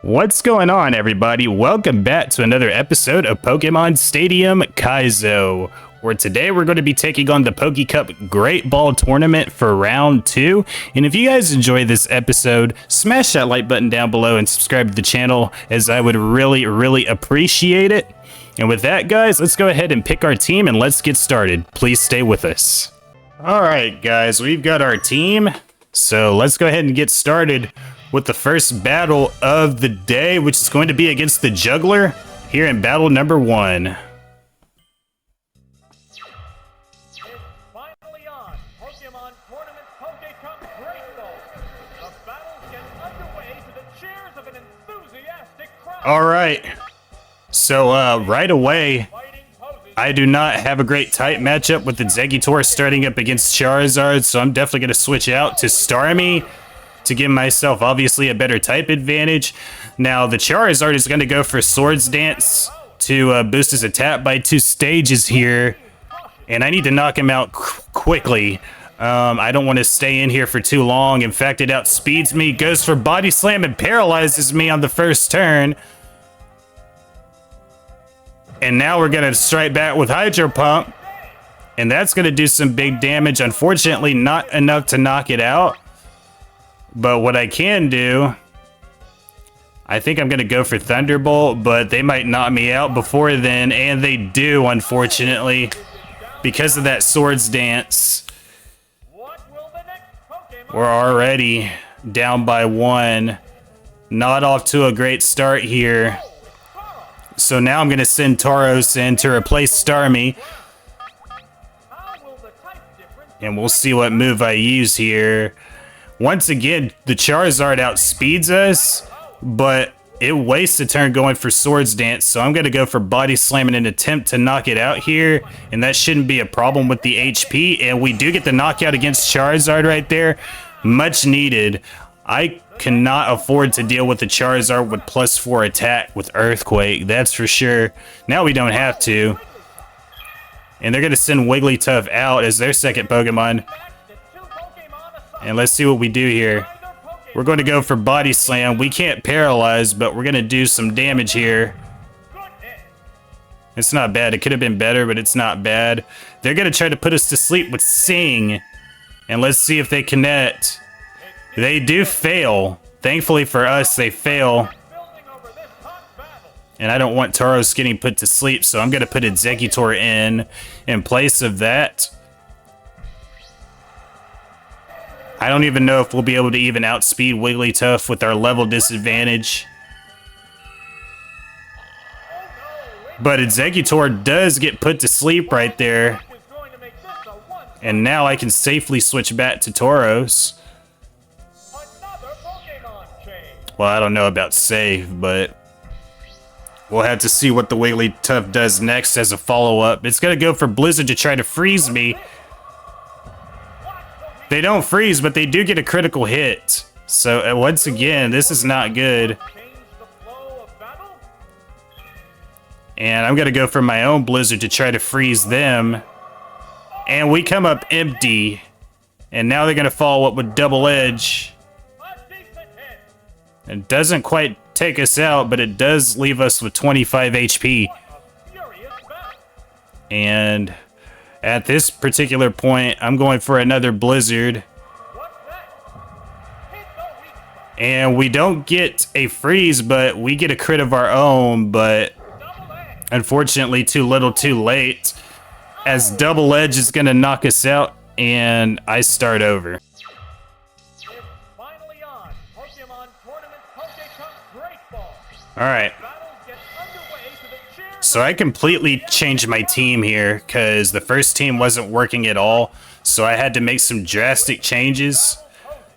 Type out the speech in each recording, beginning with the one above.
What's going on, everybody? Welcome back to another episode of Pokémon Stadium Kaizo, where today we're going to be taking on the Poké Cup Great Ball Tournament for Round 2. And if you guys enjoy this episode, smash that like button down below and subscribe to the channel, as I would really appreciate it. And with that, guys, let's go ahead and pick our team and let's get started. Please stay with us. Alright, guys, we've got our team, so let's go ahead and get started with the first battle of the day, which is going to be against the Juggler here in battle number 1. It's finally on. Pokémon Tournament Poké Cup Great Ball. The battle's getting underway to the cheers of an enthusiastic crowd. Alright, so right away, I do not have a great type matchup with the Exeggutor starting up against Charizard, so I'm definitely going to switch out to Starmie to give myself obviously a better type advantage. Now the Charizard is going to go for Swords Dance to boost his attack by 2 stages here, and I need to knock him out quickly. I don't want to stay in here for too long. In fact, it outspeeds me, goes for Body Slam and paralyzes me on the first turn. And now we're going to strike back with Hydro Pump, and that's going to do some big damage. Unfortunately, not enough to knock it out. But what I can do, I think I'm going to go for Thunderbolt, but they might knock me out before then, and they do, unfortunately, because of that Swords Dance. We're already down by 1. Not off to a great start here. So now I'm going to send Tauros in to replace Starmie. And we'll see what move I use here. Once again, the Charizard outspeeds us, but it wastes a turn going for Swords Dance, so I'm going to go for Body Slam in an attempt to knock it out here, and that shouldn't be a problem with the HP, and we do get the knockout against Charizard right there. Much needed. I cannot afford to deal with the Charizard with +4 attack with Earthquake, that's for sure. Now we don't have to. And they're going to send Wigglytuff out as their second Pokemon. And let's see what we do here. We're going to go for Body Slam. We can't paralyze, but we're going to do some damage here. It's not bad. It could have been better, but it's not bad. They're going to try to put us to sleep with Sing. And let's see if they connect. They do fail. Thankfully for us, they fail. And I don't want Tauros getting put to sleep, so I'm going to put Exeggutor in place of that. I don't even know if we'll be able to even outspeed Wigglytuff with our level disadvantage. But Exeggutor does get put to sleep right there. And now I can safely switch back to Tauros. Well, I don't know about save, but we'll have to see what the Wigglytuff does next as a follow-up. It's going to go for Blizzard to try to freeze me. They don't freeze, but they do get a critical hit. So once again, this is not good. And I'm going to go for my own Blizzard to try to freeze them. And we come up empty. And now they're going to follow up with Double Edge. It doesn't quite take us out, but it does leave us with 25 HP. And at this particular point, I'm going for another Blizzard. And we don't get a freeze, but we get a crit of our own, but unfortunately too little too late, as Double Edge is going to knock us out, and I start over. Alright. So I completely changed my team here because the first team wasn't working at all. So I had to make some drastic changes.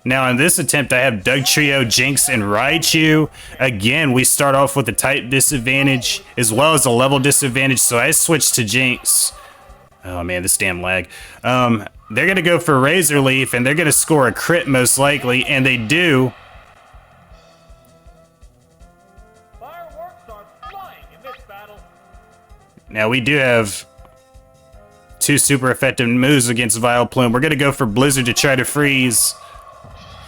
Now in this attempt I have Dugtrio, Jinx, and Raichu. Again, we start off with a type disadvantage as well as a level disadvantage. So I switched to Jinx. Oh man, this damn lag. They're going to go for Razor Leaf and they're going to score a crit most likely. And they do. Now we do have 2 super effective moves against Vileplume. We're going to go for Blizzard to try to freeze.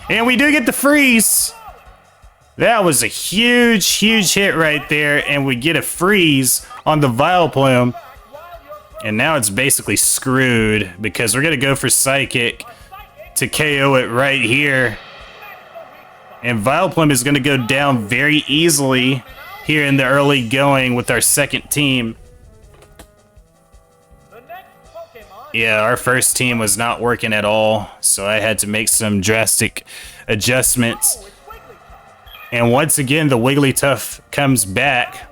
And we do get the freeze. That was a huge, huge hit right there, and we get a freeze on the Vileplume. And now it's basically screwed because we're going to go for Psychic to KO it right here. And Vileplume is going to go down very easily here in the early going with our second team. Yeah, our first team was not working at all, so I had to make some drastic adjustments. And once again, the Wigglytuff comes back.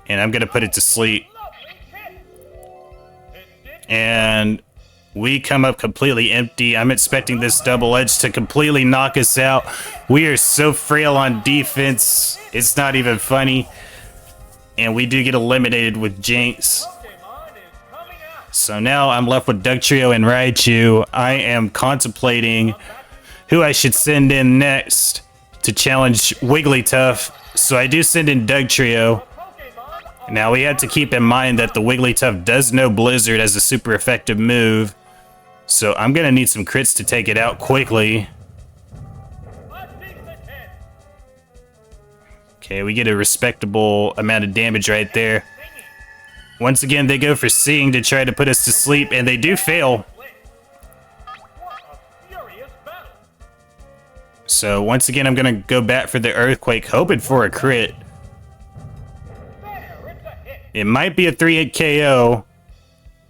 And I'm going to put it to sleep. And we come up completely empty. I'm expecting this double edge to completely knock us out. We are so frail on defense. It's not even funny. And we do get eliminated with Jinx. So now I'm left with Dugtrio and Raichu. I am contemplating who I should send in next to challenge Wigglytuff. So I do send in Dugtrio. Now we have to keep in mind that the Wigglytuff does know Blizzard as a super effective move. So I'm going to need some crits to take it out quickly. Okay, we get a respectable amount of damage right there. Once again, they go for Seeing to try to put us to sleep, and they do fail. So once again, I'm going to go back for the Earthquake, hoping for a crit. It might be a 3-hit KO.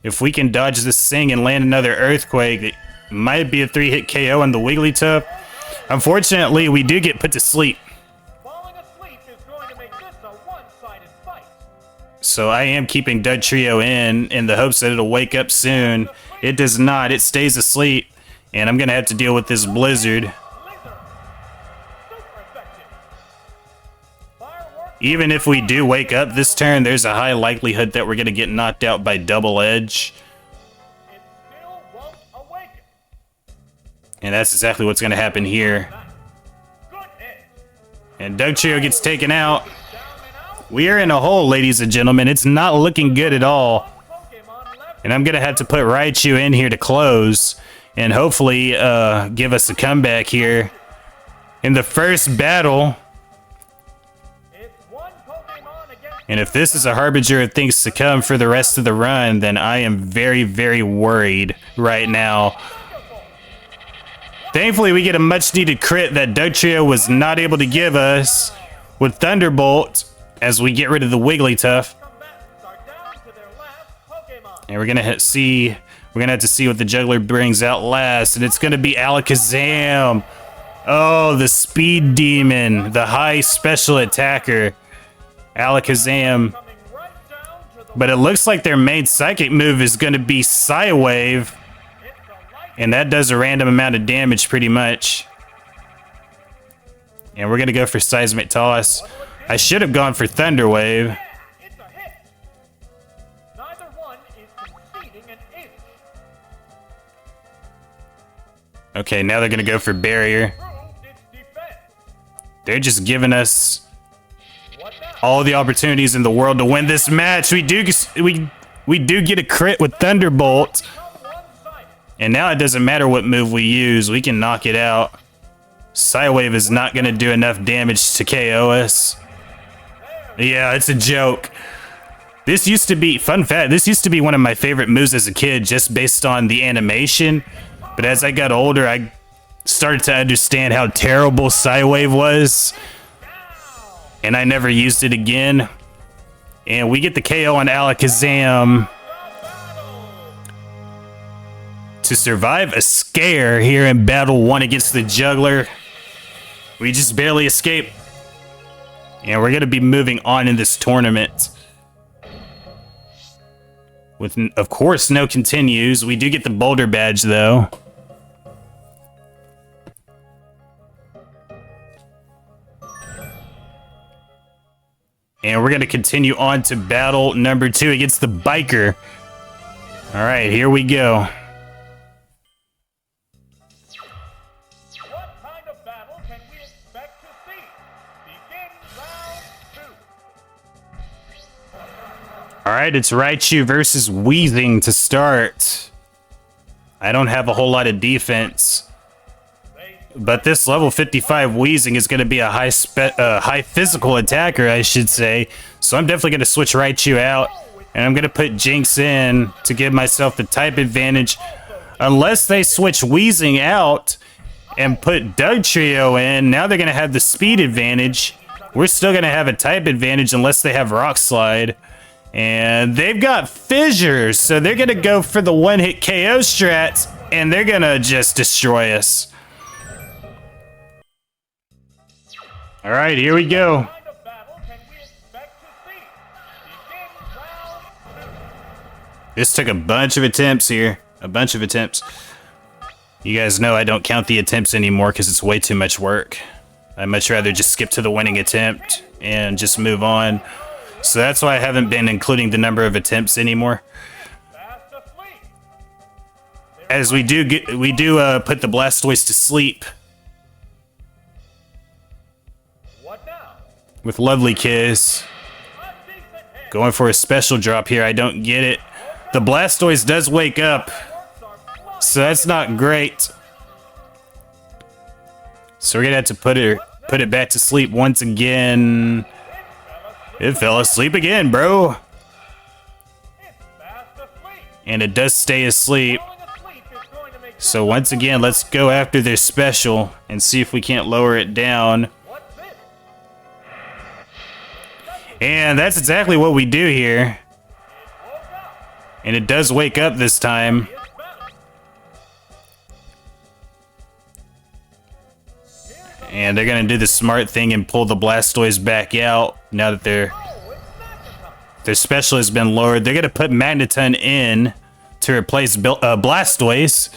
If we can dodge this Sing and land another Earthquake, it might be a 3-hit KO on the Wigglytuff. Unfortunately, we do get put to sleep. So I am keeping Dugtrio in the hopes that it'll wake up soon. It does not. It stays asleep. And I'm going to have to deal with this Blizzard. Even if we do wake up this turn, there's a high likelihood that we're going to get knocked out by Double Edge. And that's exactly what's going to happen here. And Dugtrio gets taken out. We are in a hole, ladies and gentlemen. It's not looking good at all. And I'm going to have to put Raichu in here to close. And hopefully give us a comeback here. In the first battle. And if this is a harbinger of things to come for the rest of the run, then I am very, very worried right now. Thankfully, we get a much-needed crit that Dugtrio was not able to give us with Thunderbolt as we get rid of the Wigglytuff. And we're gonna have to see what the Juggler brings out last, and it's gonna be Alakazam. Oh, the Speed Demon, the high special attacker. Alakazam. But it looks like their main psychic move is going to be Psywave. And that does a random amount of damage pretty much. And we're going to go for Seismic Toss. I should have gone for Thunder Wave. Okay, now they're going to go for Barrier. They're just giving us all the opportunities in the world to win this match. We do get a crit with Thunderbolt. And now it doesn't matter what move we use. We can knock it out. Psywave is not going to do enough damage to KO us. Yeah, it's a joke. This used to be, fun fact, this used to be one of my favorite moves as a kid just based on the animation. But as I got older, I started to understand how terrible Psywave was. And I never used it again. And we get the KO on Alakazam to survive a scare here in Battle 1 against the Juggler. We just barely escaped. And we're going to be moving on in this tournament. With, of course, no continues. We do get the Boulder Badge, though. And we're going to continue on to battle number 2 against the Biker. All right, here we go. What kind of battle can we expect to see? Begin round 2. All right, it's Raichu versus Weezing to start. I don't have a whole lot of defense. But this level 55 Weezing is going to be a high physical attacker, I should say. So I'm definitely going to switch Raichu out. And I'm going to put Jinx in to give myself the type advantage. Unless they switch Weezing out and put Dugtrio in, now they're going to have the speed advantage. We're still going to have a type advantage unless they have Rock Slide. And they've got Fissure, so they're going to go for the one-hit KO strats, and they're going to just destroy us. All right, here we go. This took a bunch of attempts here. A bunch of attempts. You guys know I don't count the attempts anymore because it's way too much work. I'd much rather just skip to the winning attempt and just move on. So that's why I haven't been including the number of attempts anymore. As we do put the Blastoise to sleep. With Lovely Kiss. Going for a special drop here. I don't get it. The Blastoise does wake up. So that's not great. So we're gonna have to put it back to sleep once again. It fell asleep again, bro. And it does stay asleep. So once again, let's go after their special and see if we can't lower it down. And that's exactly what we do here. And it does wake up this time. And they're going to do the smart thing and pull the Blastoise back out now that their special has been lowered. They're going to put Magneton in to replace Blastoise.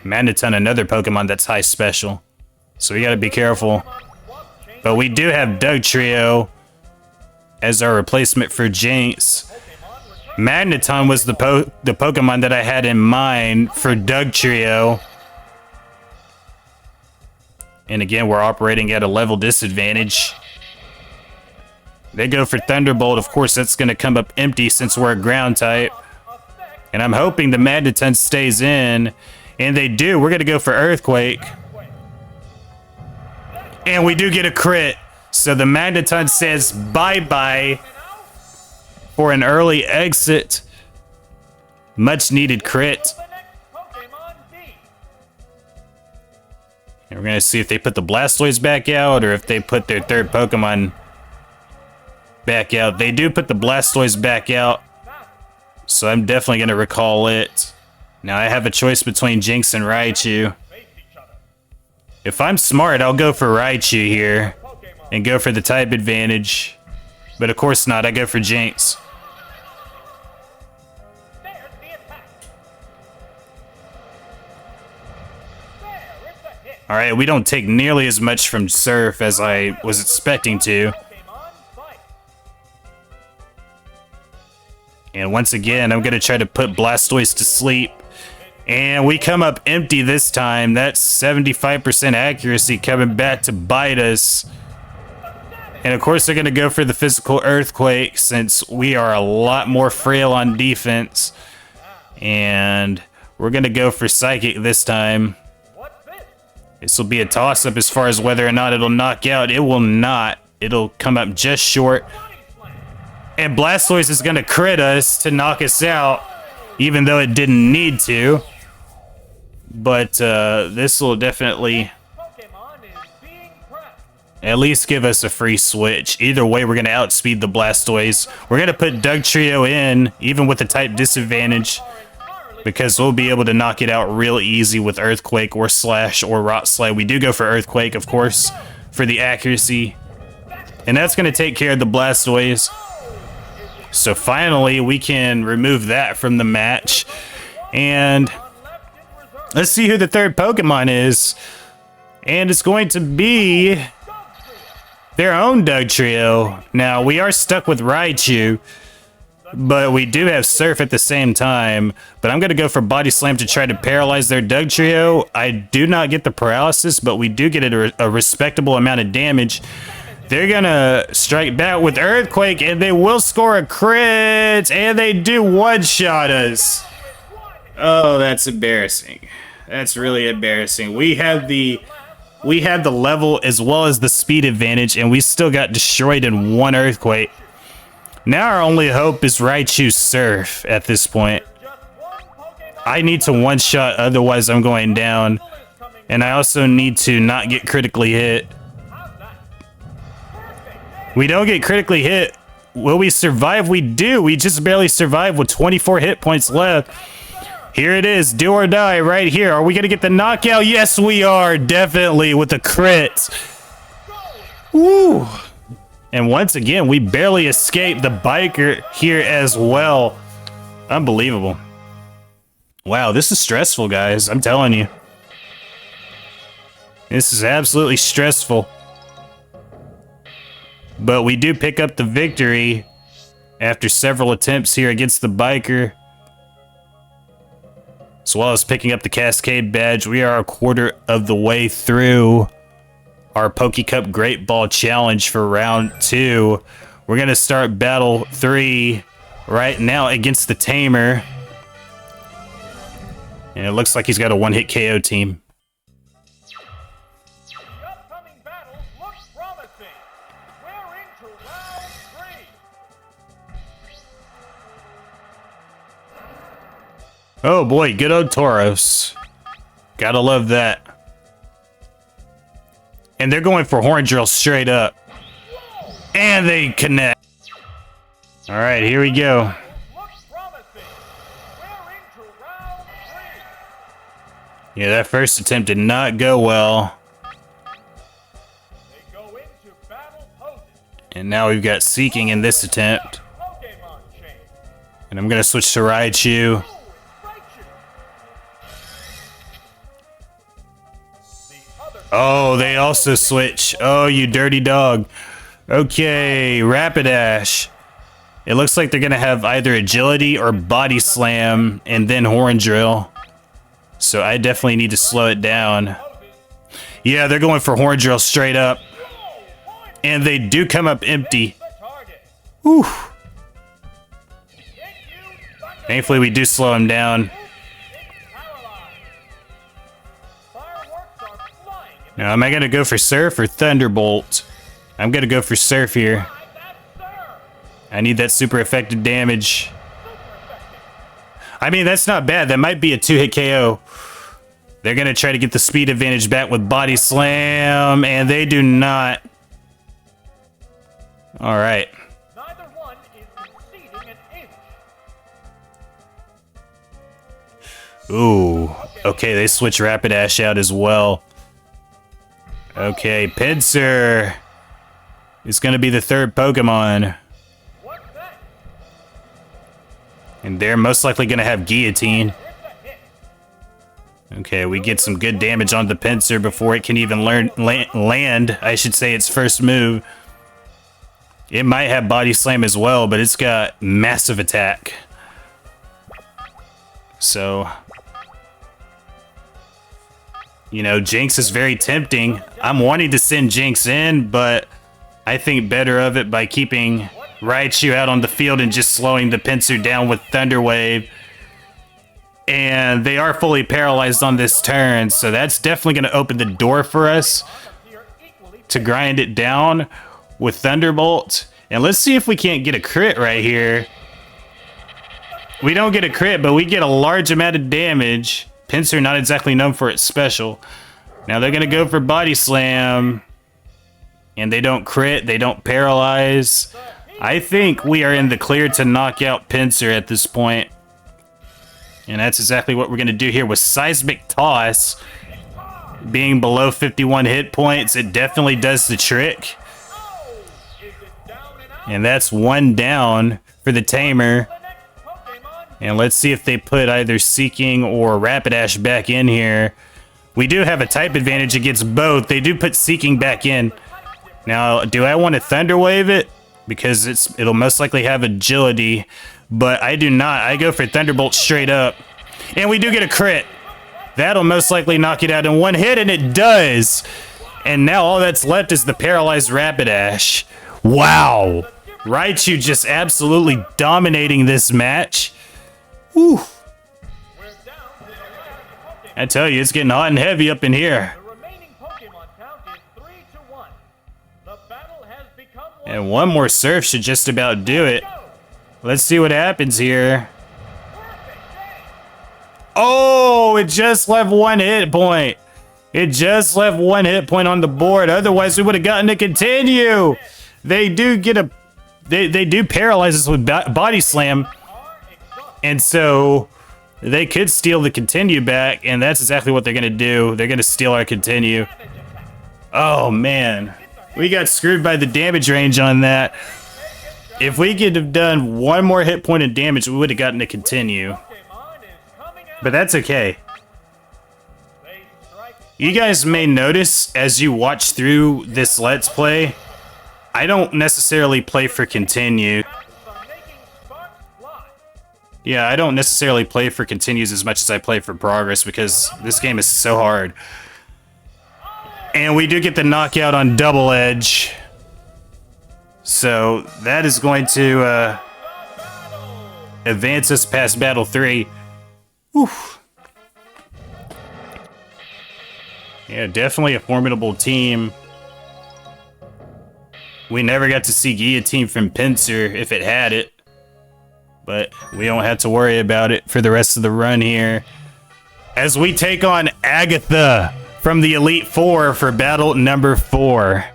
Magneton, another Pokemon that's high special. So we got to be careful. But we do have Dugtrio as our replacement for Jinx. Magneton was the Pokemon that I had in mind for Dugtrio. And again, we're operating at a level disadvantage. They go for Thunderbolt. Of course, that's going to come up empty since we're a ground type. And I'm hoping the Magneton stays in. And they do. We're going to go for Earthquake. And we do get a crit. So the Magneton says bye-bye for an early exit. Much needed crit. And we're going to see if they put the Blastoise back out or if they put their third Pokemon back out. They do put the Blastoise back out. So I'm definitely going to recall it. Now I have a choice between Jinx and Raichu. If I'm smart, I'll go for Raichu here and go for the type advantage. But of course not, I go for Jinx. Alright, we don't take nearly as much from Surf as I was expecting to. And once again, I'm going to try to put Blastoise to sleep. And we come up empty this time. That's 75% accuracy coming back to bite us. And of course, they're going to go for the physical Earthquake since we are a lot more frail on defense. And we're going to go for Psychic this time. This will be a toss-up as far as whether or not it'll knock out. It will not. It'll come up just short. And Blastoise is going to crit us to knock us out, even though it didn't need to. But this will definitely at least give us a free switch. Either way, we're going to outspeed the Blastoise. We're going to put Dugtrio in, even with the type disadvantage, because we'll be able to knock it out real easy with Earthquake or Slash or Rock Slide. We do go for Earthquake, of course, for the accuracy. And that's going to take care of the Blastoise. So finally, we can remove that from the match. And let's see who the third Pokemon is. And it's going to be their own Dugtrio. Now, we are stuck with Raichu, but we do have Surf at the same time. But I'm going to go for Body Slam to try to paralyze their Dugtrio. I do not get the paralysis, but we do get a respectable amount of damage. They're going to strike back with Earthquake, and they will score a crit, and they do one-shot us. Oh, that's embarrassing. That's really embarrassing. We had the level as well as the speed advantage, and we still got destroyed in one earthquake. Now our only hope is Raichu's Surf at this point. I need to one-shot, otherwise I'm going down. And I also need to not get critically hit. We don't get critically hit. Will we survive? We do. We just barely survived with 24 hit points left. Here it is. Do or die right here. Are we going to get the knockout? Yes, we are. Definitely with a crit. Woo. And once again, we barely escaped the biker here as well. Unbelievable. Wow, this is stressful, guys. I'm telling you. This is absolutely stressful. But we do pick up the victory after several attempts here against the biker. As well as picking up the Cascade badge. We are a quarter of the way through our Poke Cup Great Ball Challenge for round 2. We're going to start battle 3 right now against the Tamer. And it looks like he's got a one-hit KO team. Oh boy, good old Tauros. Gotta love that. And they're going for Horn Drill straight up. And they connect. Alright, here we go. Yeah, that first attempt did not go well. And now we've got Seeking in this attempt. And I'm gonna switch to Raichu. Oh, they also switch. Oh, you dirty dog. Okay, Rapidash. It looks like they're going to have either Agility or Body Slam and then Horn Drill. So I definitely need to slow it down. Yeah, they're going for Horn Drill straight up. And they do come up empty. Whew. Thankfully, we do slow him down. Now, am I going to go for Surf or Thunderbolt? I'm going to go for Surf here. I need that super effective damage. I mean, that's not bad. That might be a 2-hit KO. They're going to try to get the speed advantage back with Body Slam, and they do not. All right. Neither one is conceding an inch. Ooh. Okay, they switch Rapidash out as well. Okay, Pinsir is going to be the third Pokemon. And they're most likely going to have Guillotine. Okay, we get some good damage on the Pinsir before it can even land, I should say, its first move. It might have Body Slam as well, but it's got massive attack. So, you know, Jinx is very tempting. I'm wanting to send Jinx in, but I think better of it by keeping Raichu out on the field and just slowing the Pinsir down with Thunder Wave. And they are fully paralyzed on this turn, so that's definitely going to open the door for us to grind it down with Thunderbolt. And let's see if we can't get a crit right here. We don't get a crit, but we get a large amount of damage. Pinsir not exactly known for its special. Now they're going to go for Body Slam. And they don't crit, they don't paralyze. I think we are in the clear to knock out Pinsir at this point. And that's exactly what we're going to do here with Seismic Toss. Being below 51 hit points, it definitely does the trick. And that's one down for the Tamer. And let's see if they put either Seeking or Rapidash back in here. We do have a type advantage against both. They do put Seeking back in. Now, do I want to Thunder Wave it? Because it'll most likely have Agility. But I do not. I go for Thunderbolt straight up. And we do get a crit. That'll most likely knock it out in one hit, and it does. And now all that's left is the paralyzed Rapidash. Wow. Raichu just absolutely dominating this match. Whew. I tell you, it's getting hot and heavy up in here. The remaining Pokemon count is 3-1. The battle has become one. And one more surf should just about do it. Let's see what happens here. Oh, it just left one hit point. It just left one hit point on the board. Otherwise, we would have gotten to continue. They do get a... They do paralyze us with body slam. And so they could steal the continue back. And that's exactly what they're going to do. They're going to steal our continue. Oh, man. We got screwed by the damage range on that. If we could have done one more hit point of damage, we would have gotten to continue. But that's okay. You guys may notice as you watch through this Let's Play, I don't necessarily play for continue. Yeah, I don't necessarily play for continues as much as I play for progress because this game is so hard. And we do get the knockout on Double Edge. So that is going to advance us past Battle 3. Oof. Yeah, definitely a formidable team. We never got to see Guillotine from Pinsir if it had it. But we don't have to worry about it for the rest of the run here. As we take on Agatha from the Elite Four for battle number 4.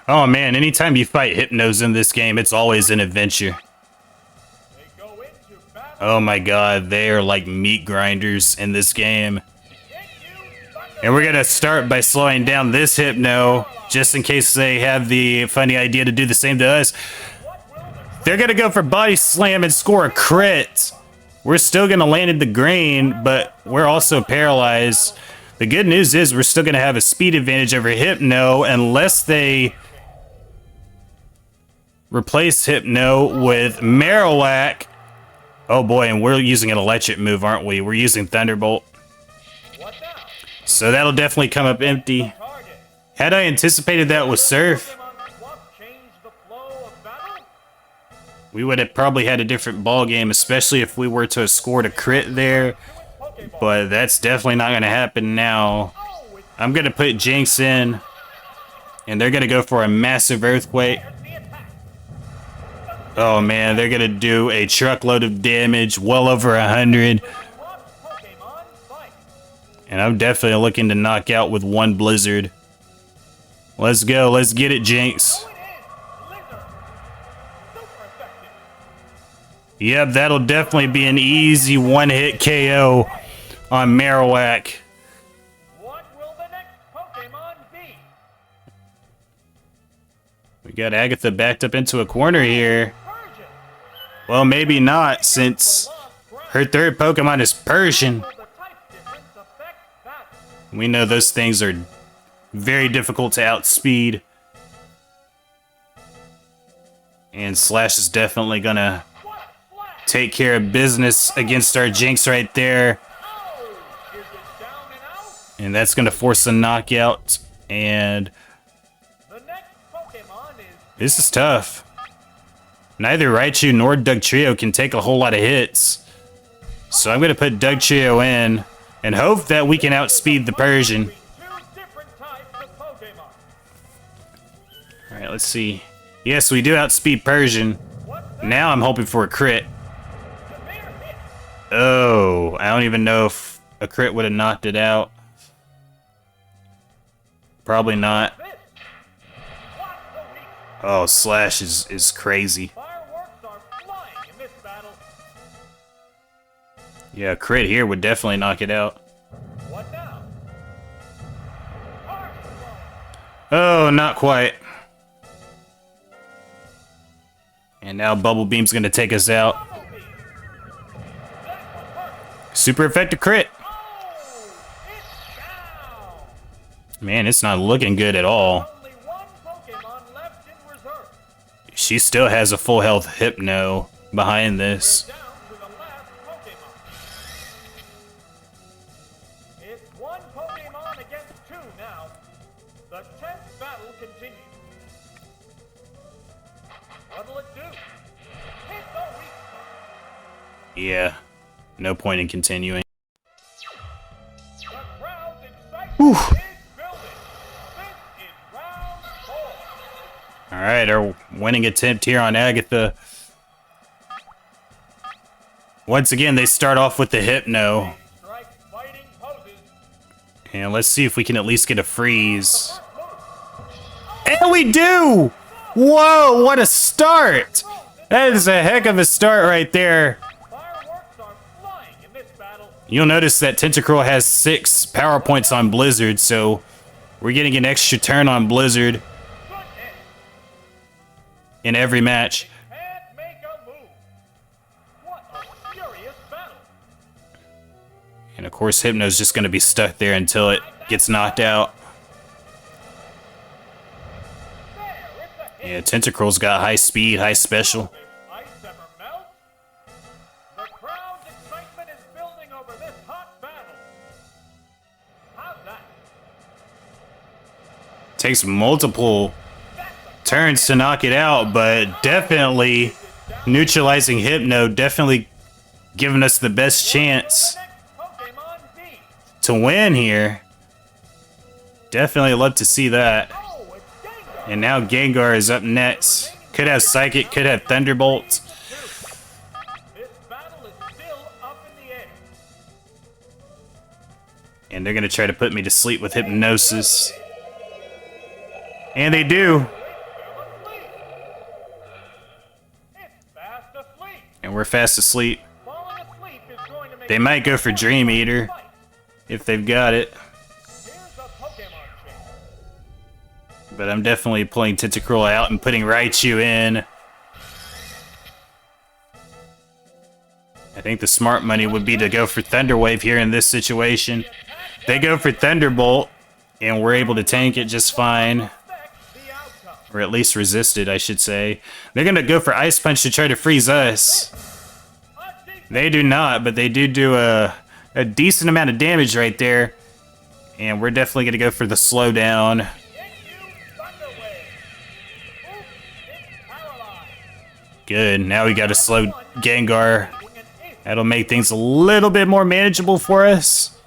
Oh man, anytime you fight Hypnos in this game, it's always an adventure. Oh my god, they are like meat grinders in this game. And we're gonna start by slowing down this Hypno, just in case they have the funny idea to do the same to us. They're gonna go for Body Slam and score a crit. We're still gonna land in the green, but we're also paralyzed. The good news is we're still gonna have a speed advantage over Hypno unless they replace Hypno with Marowak. Oh boy, and we're using an electric move, aren't we? We're using Thunderbolt. So that'll definitely come up empty. Had I anticipated that with Surf, we would have probably had a different ball game, especially if we were to have scored a crit there. But that's definitely not going to happen now. I'm going to put Jinx in, and they're going to go for a massive Earthquake. Oh man, they're gonna do a truckload of damage, well over 100. And I'm definitely looking to knock out with one Blizzard. Let's go, let's get it, Jinx. Yep, that'll definitely be an easy one-hit KO on Marowak. What will the next Pokemon be? We got Agatha backed up into a corner here. Well, maybe not, since her third Pokemon is Persian. We know those things are very difficult to outspeed. And Slash is definitely gonna take care of business against our Jinx right there. And that's gonna force a knockout. And this is tough. Neither Raichu nor Dugtrio can take a whole lot of hits. So I'm going to put Dugtrio in and hope that we can outspeed the Persian. Alright, let's see. Yes, we do outspeed Persian. Now I'm hoping for a crit. Oh, I don't even know if a crit would have knocked it out. Probably not. Oh, Slash is crazy. Yeah, a crit here would definitely knock it out. Oh, not quite. And now Bubble Beam's gonna take us out. Super effective crit. Man, it's not looking good at all. She still has a full health Hypno behind this. Yeah, no point in continuing. The crowd's excitement Whew. is building. This is round 4. Alright, our winning attempt here on Agatha. Once again, they start off with the Hypno. Strike fighting poses. And let's see if we can at least get a freeze. And we do! Whoa, what a start! That is a heck of a start right there. Fireworks are flying in this battle. You'll notice that Tentacruel has 6 power points on Blizzard, so we're getting an extra turn on Blizzard Good hit. in every match. Can't make a move. What a furious battle. And of course, Hypno's just going to be stuck there until it gets knocked out. There, it's a hit. Yeah, Tentacruel's got high speed, high special. Will ice ever melt? The crowd's excitement is building over this hot battle. How's that? Takes multiple turns to knock it out, but definitely neutralizing Hypno, definitely giving us the best chance Next Pokemon D. to win here. Definitely love to see that. Oh, it's Gengar. And now Gengar is up next. Could have Psychic, could have Thunderbolt. This battle is still up in the air. And they're going to try to put me to sleep with Hypnosis. And they do. It's fast asleep. And we're fast asleep. Falling asleep is going to make They might go for Dream Eater fight. if they've got it. Here's a Pokemon chain. But I'm definitely pulling Tentacruel out and putting Raichu in. I think the smart money would be to go for Thunder Wave here in this situation. They go for Thunderbolt, and we're able to tank it just fine. Expect the outcome. Or at least resist it, I should say. They're going to go for Ice Punch to try to freeze us. A decent They do not, but they do a decent amount of damage right there. And we're definitely going to go for the slowdown. into Thunder Wave. Oops, it's paralyzed. Good, now we got to slow Gengar. Being an ace. That'll make things a little bit more manageable for us.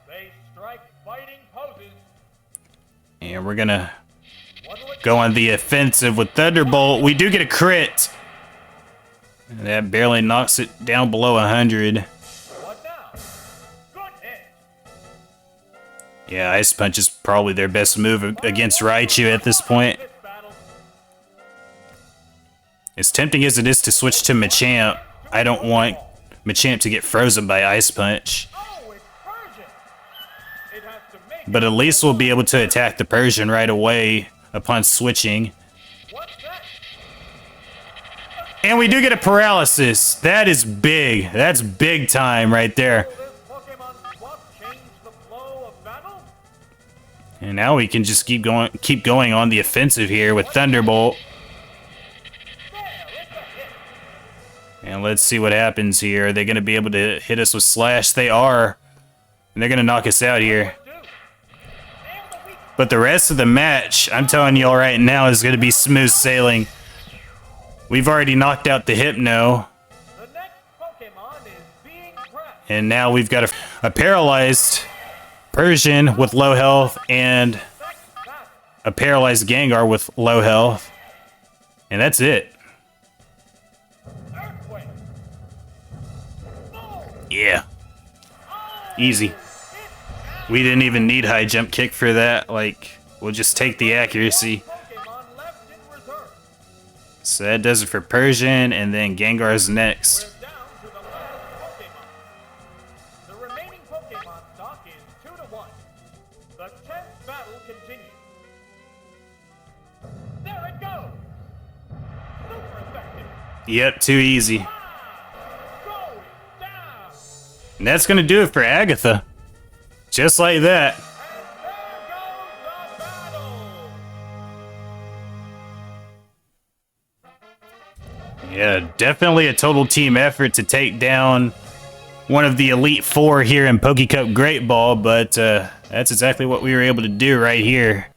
They strike fighting poses. And we're going to What'll it go on the offensive with Thunderbolt. We do get a crit. And that barely knocks it down below 100. What now? Good hit. Yeah, Ice Punch is probably their best move against Raichu at this point. This battle. As tempting as it is to switch to Machamp, I don't want Machamp to get frozen by Ice Punch. Oh, it's Persian. It has to make But at least we'll be able to attack the Persian right away upon switching. What's that? And we do get a paralysis. That is big. That's big time right there. Will this Pokemon swap change the flow of battle? And now we can just keep going on the offensive here with Thunderbolt. There, it's a hit. And let's see what happens here. Are they going to be able to hit us with Slash? They are. And they're going to knock us out here. Do. And the weak But the rest of the match, I'm telling y'all right now, is going to be smooth sailing. We've already knocked out the Hypno. The next Pokemon is being pressed. And now we've got a paralyzed Persian with low health and Next battle. a paralyzed Gengar with low health. And that's it. Earthquake. Boom. Yeah. Easy. We didn't even need high jump kick for that. Like, we'll just take the accuracy. Pokemon left in reserve. So that does it for Persian, and then Gengar's next. We're down to the last Pokemon. The remaining Pokemon stock is 2-1. The 10th battle continues. There it goes. Super effective. Yep, too easy. Going down. And that's going to do it for Agatha. Just like that. And there goes the battle. Yeah, definitely a total team effort to take down one of the Elite Four here in Pokecup Great Ball, but that's exactly what we were able to do right here.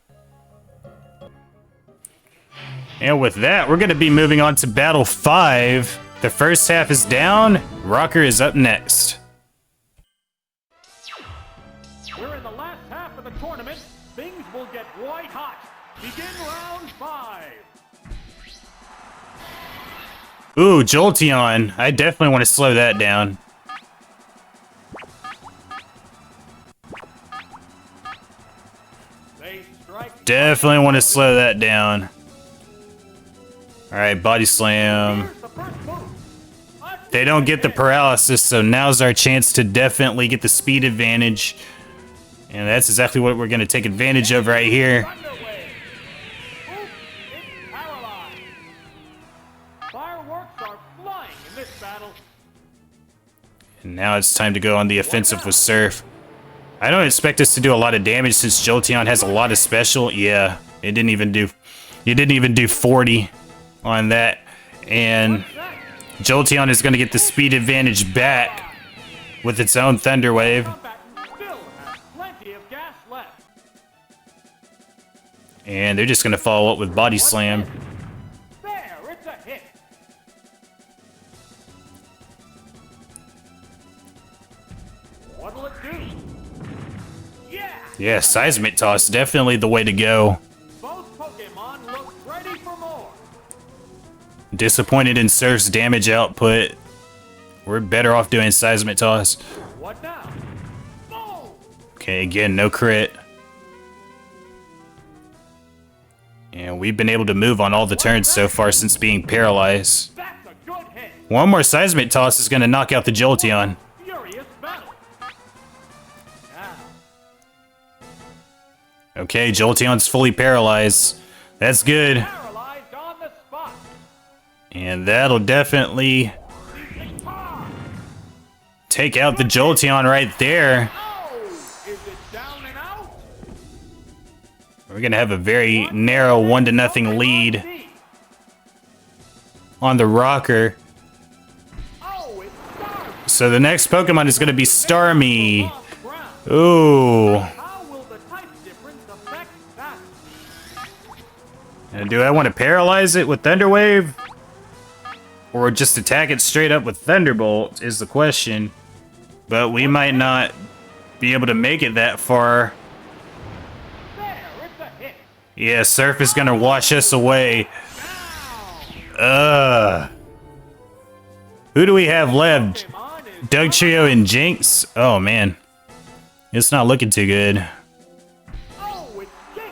And with that, we're going to be moving on to Battle 5. The first half is down. Rocker is up next. We're in the last half of the tournament. Things will get white hot. Begin round 5. Ooh, Jolteon. I definitely want to slow that down. They strike. Definitely want to slow that down. Alright, Body Slam. Here's the first move. They don't get the paralysis, so now's our chance to definitely get the speed advantage. And that's exactly what we're going to take advantage of right here. Underway. Oops, it's paralyzed. Fireworks are flying in this battle. And now it's time to go on the offensive with Surf. I don't expect us to do a lot of damage since Jolteon has a lot of special. Yeah, it didn't even do 40 on that. And Jolteon is going to get the speed advantage back with its own Thunder Wave. Still has plenty of gas left. And they're just going to follow up with Body Slam. There, it's a hit. What'll it do? Yeah! Yeah, Seismic Toss, definitely the way to go. Both Pokemon look ready for more. Disappointed in Surf's damage output. We're better off doing Seismic Toss. What now? Boom! Okay, again, no crit. And we've been able to move on all the turns so far since being paralyzed. That's a good hit. One more Seismic Toss is going to knock out the Jolteon. Furious battle. Now, Okay, Jolteon's fully paralyzed. That's good. paralyzed on the spot. And that'll definitely take out the Jolteon right there. Oh! Is it down and out? We're going to have a very narrow 1-0 lead on the Rocker. Oh, it's Starmie. So the next Pokemon is going to be Starmie. Off ground. Ooh. How will the type difference affect that? And do I want to paralyze it with Thunder Wave? Or just attack it straight up with Thunderbolt is the question. But we might not be able to make it that far. There, it's a hit. Yeah, Surf is going to wash us away. Now, Who do we have left? Pokemon is Dugtrio and Jinx? Oh, man. It's not looking too good. Oh, it's Jinx.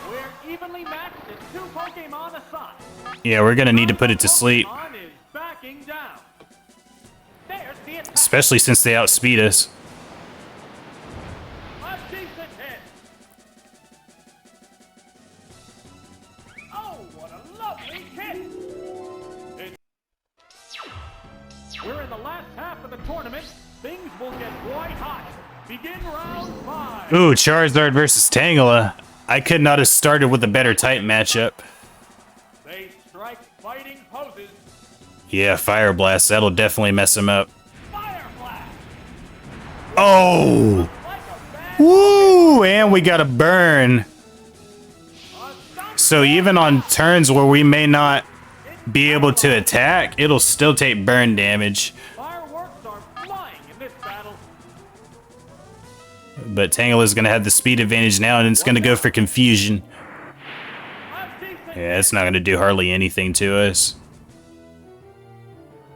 We're evenly matched at 2 Pokemon aside. Yeah, we're going to need to put it to sleep. Pokemon is backing down. There's the attack. Especially since they outspeed us. A decent hit. Oh, what a lovely hit. We're in the last half of the tournament. Things will get white hot. Begin round 5. Ooh, Charizard versus Tangela. I could not have started with a better type matchup. They strike fighting poses. Yeah, Fire Blast. That'll definitely mess him up. Fire blast. Oh! Like a bad Woo! And we got a burn. thunder. So even on turns where we may not be able to attack, it'll still take burn damage. Fireworks are flying in this battle. But Tangela's going to have the speed advantage now, and it's going to go for Confusion. A decent Yeah, it's not going to do hardly anything to us.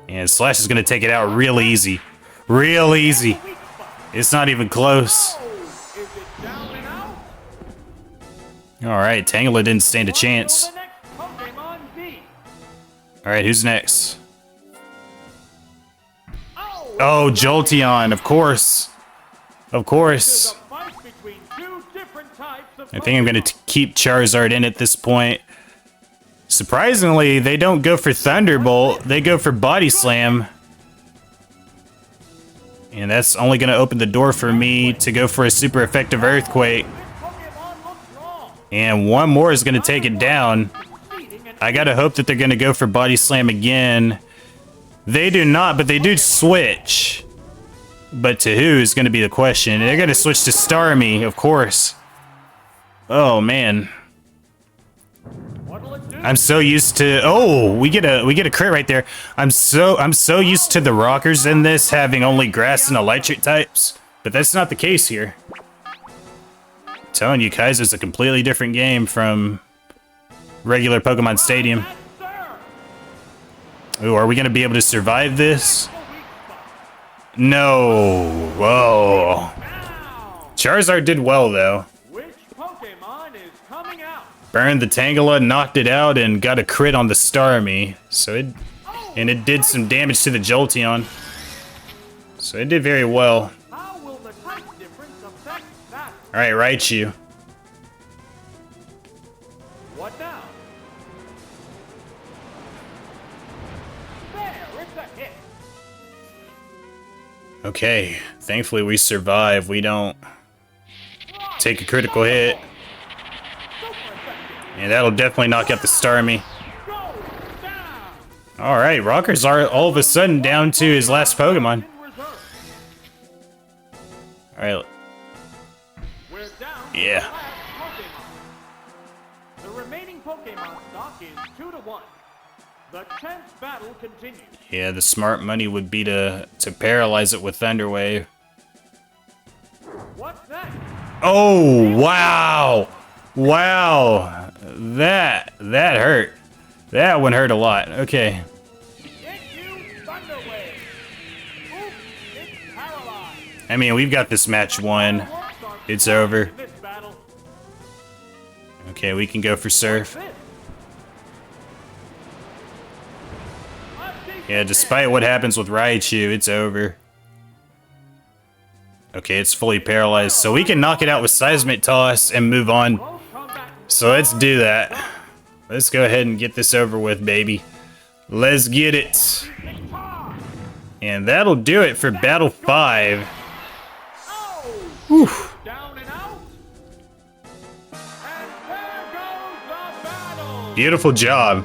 And Slash is going to take it out real easy. Real easy. weak spot. It's not even close. Oh, is it down and out? Alright, Tangela didn't stand a What chance. will the next Pokemon be? Alright, who's next? Oh, Oh, Jolteon, of course. Of course. it's a fight between 2 different types of I think I'm going to keep Charizard in at this point. Surprisingly, they don't go for Thunderbolt. They go for Body Slam. And that's only going to open the door for me to go for a super effective Earthquake. This Pokemon looks wrong. And one more is going to take it down. Succeeding in I got to hope that they're going to go for Body Slam again. They do not, but they do switch. But to who is going to be the question. They're going to switch to Starmie, of course. Oh, man. I'm so used to. Oh, we get a crit right there. I'm so used to the rockers in this having only grass and electric types, but that's not the case here. I'm telling you, Kaizo's a completely different game from regular Pokemon Stadium. Ooh, are we gonna be able to survive this? No. Whoa. Charizard did well though. Which Pokemon is coming out? Burned the Tangela, knocked it out, and got a crit on the Starmie. So it did some damage to the Jolteon. So it did very well. How will the type difference affect that? All right, Raichu. What now? There, it's a hit. Okay, thankfully we survive. We don't take a critical hit. And that'll definitely knock out the Starmie. Alright, Rockers are all of a sudden down to his last Pokemon. Alright. Yeah. The remaining Pokemon stock is 2-1. The 10th battle continues. Yeah, the smart money would be to paralyze it with Thunder Wave. What's that? Oh, wow. Wow. That hurt. That one hurt a lot. Okay. Thunder Wave. Oops, it's paralyzed. I mean, we've got this match won. It's over. Okay, we can go for Surf. Yeah, despite what happens with Raichu, it's over. Okay, it's fully paralyzed, so we can knock it out with Seismic Toss and move on. So let's do that. Let's go ahead and get this over with, baby. Let's get it. And that'll do it for Battle 5. Whew. Down and out. And there goes the battle. Beautiful job.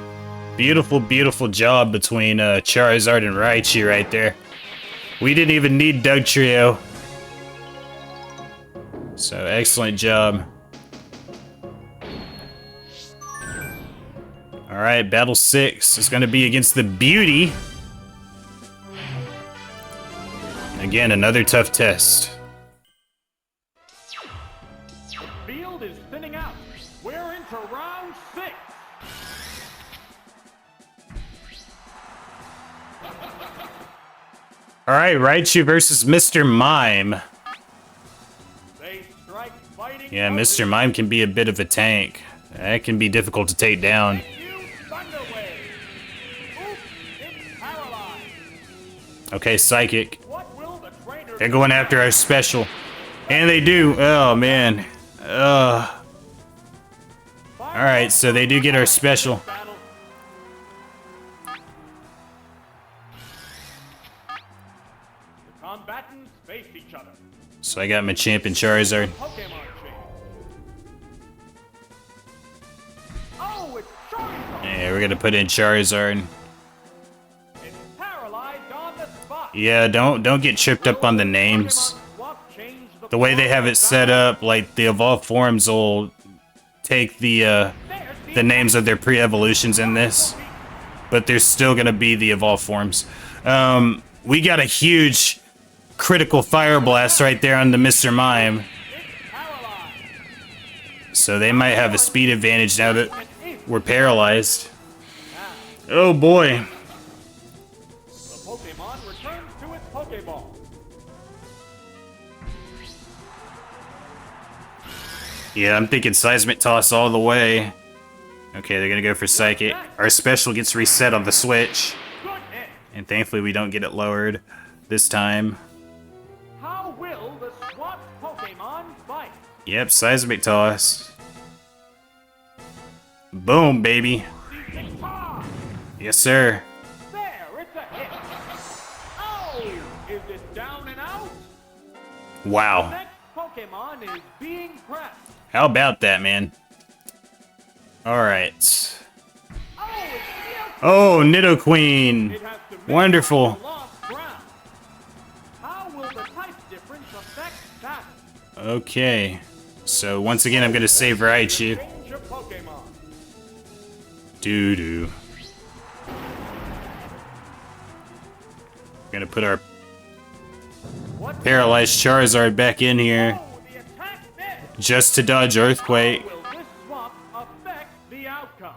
Beautiful, beautiful job between Charizard and Raichu right there. We didn't even need Doug Trio. So, excellent job. Alright, Battle 6 is going to be against the Beauty. Again, another tough test. The field is thinning out. We're into round 6. Alright, Raichu versus Mr. Mime. They strike fighting. Yeah, Mr. Mime can be a bit of a tank. That can be difficult to take down. Thunder Wave. Oops, it's paralyzed. Okay, Psychic. What will the trainer They're going after our special. And they do. Oh, man. Alright, so they do get our special. battle? The combatants face each other. So I got Machamp and Charizard. Pokemon chain. Oh, it's Charizard. Yeah, we're gonna put in Charizard. It's paralyzed on the spot. Yeah, don't get tripped up on the names. The way they have it set up, like the evolved forms will take the names of their pre-evolutions in this, but there's still gonna be the evolved forms. We got a huge critical fire blast right there on the Mr. Mime, so they might have a speed advantage now that we're paralyzed. Oh boy. The Pokemon returns to its Pokeball. Yeah, I'm thinking Seismic Toss all the way. Okay, they're gonna go for Psychic. Our special gets reset on the switch. Good hit. And thankfully we don't get it lowered this time. How will the swapped Pokemon fight? Yep, Seismic Toss. Boom, baby. Yes, sir. There, it's a hit. Oh, is it down and out? Wow. Next Pokemon is being pressed. How about that, man? Alright. Oh, it's Oh, Nidoqueen. It has to make Wonderful. up the lost ground. How will the type difference affect that? Okay. So once again, I'm gonna save Raichu. Change of Pokemon. Doo-doo. We're gonna put our paralyzed Charizard back in here Oh, the attack missed. just to dodge Earthquake. Will this swap affect the outcome?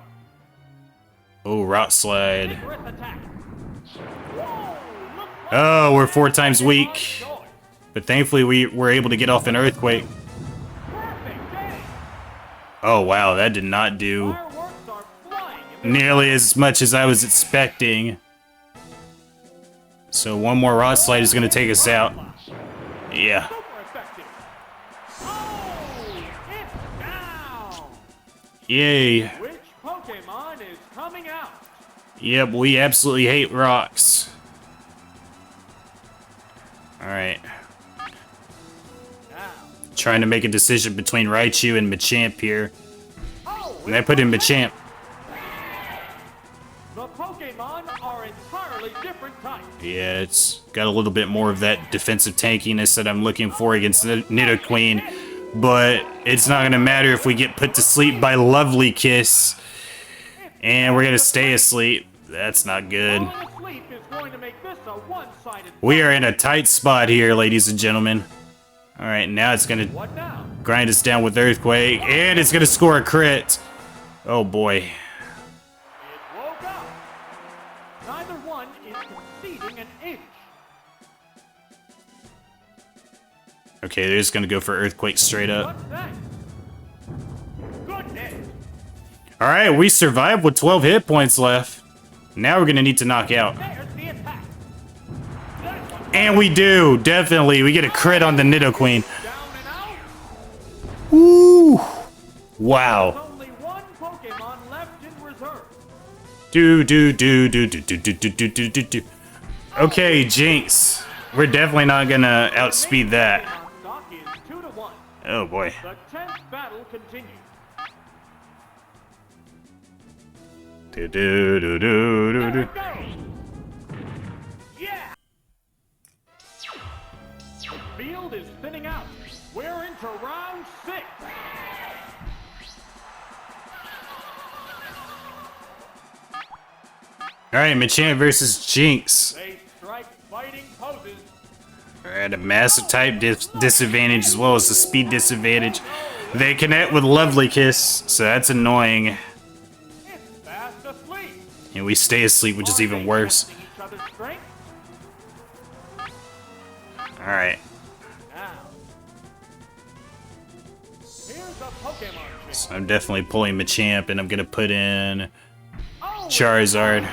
Oh, Rock Slide. Vigorous attack. Whoa, look what Oh, we're 4 times weak. choice. But thankfully we were able to get off an Earthquake. Perfect game. Oh, wow, that did not do Fireworks are flying in the nearly as much as I was expecting. So one more Rock Slide is going to take us out. Yeah. super effective. Oh, it's down. Yay. Which Pokemon is coming out? Yep, we absolutely hate rocks. Alright. Now. Trying to make a decision between Raichu and Machamp here. Oh, And I put in Machamp. the Pokemon are entirely different types. Yeah, it's got a little bit more of that defensive tankiness that I'm looking for against the Nidoqueen. But it's not going to matter if we get put to sleep by Lovely Kiss. And we're going to stay asleep. That's not good. Falling asleep is going to make this a one-sided. We are in a tight spot here, ladies and gentlemen. Alright, now it's going to What now? grind us down with Earthquake. And it's going to score a crit. Oh boy. It woke up. Neither one is conceding an inch. Okay, they're just going to go for Earthquake straight up. What's that? Goodness. Alright, we survived with 12 hit points left. Now we're going to need to knock out. There's the attack. That one And we do, definitely. We get a crit on the Nidoqueen. down and out. Woo! Wow. Only one Pokemon left in reserve. Do. Okay, Jinx. We're definitely not gonna outspeed that. Pokemon stock is 2-1. Oh boy. The 10th battle continues. Do. There it goes. Yeah. The field is thinning out. We're into round 6. Alright, Machamp versus Jinx. They strike fighting poses. We're at a massive type disadvantage as well as a speed disadvantage. They connect with Lovely Kiss, so that's annoying. It's fast asleep. And we stay asleep, which is even worse. Testing each other's strength. Alright. Now. Here's a Pokemon change. So I'm definitely pulling Machamp, and I'm gonna put in Oh, Charizard.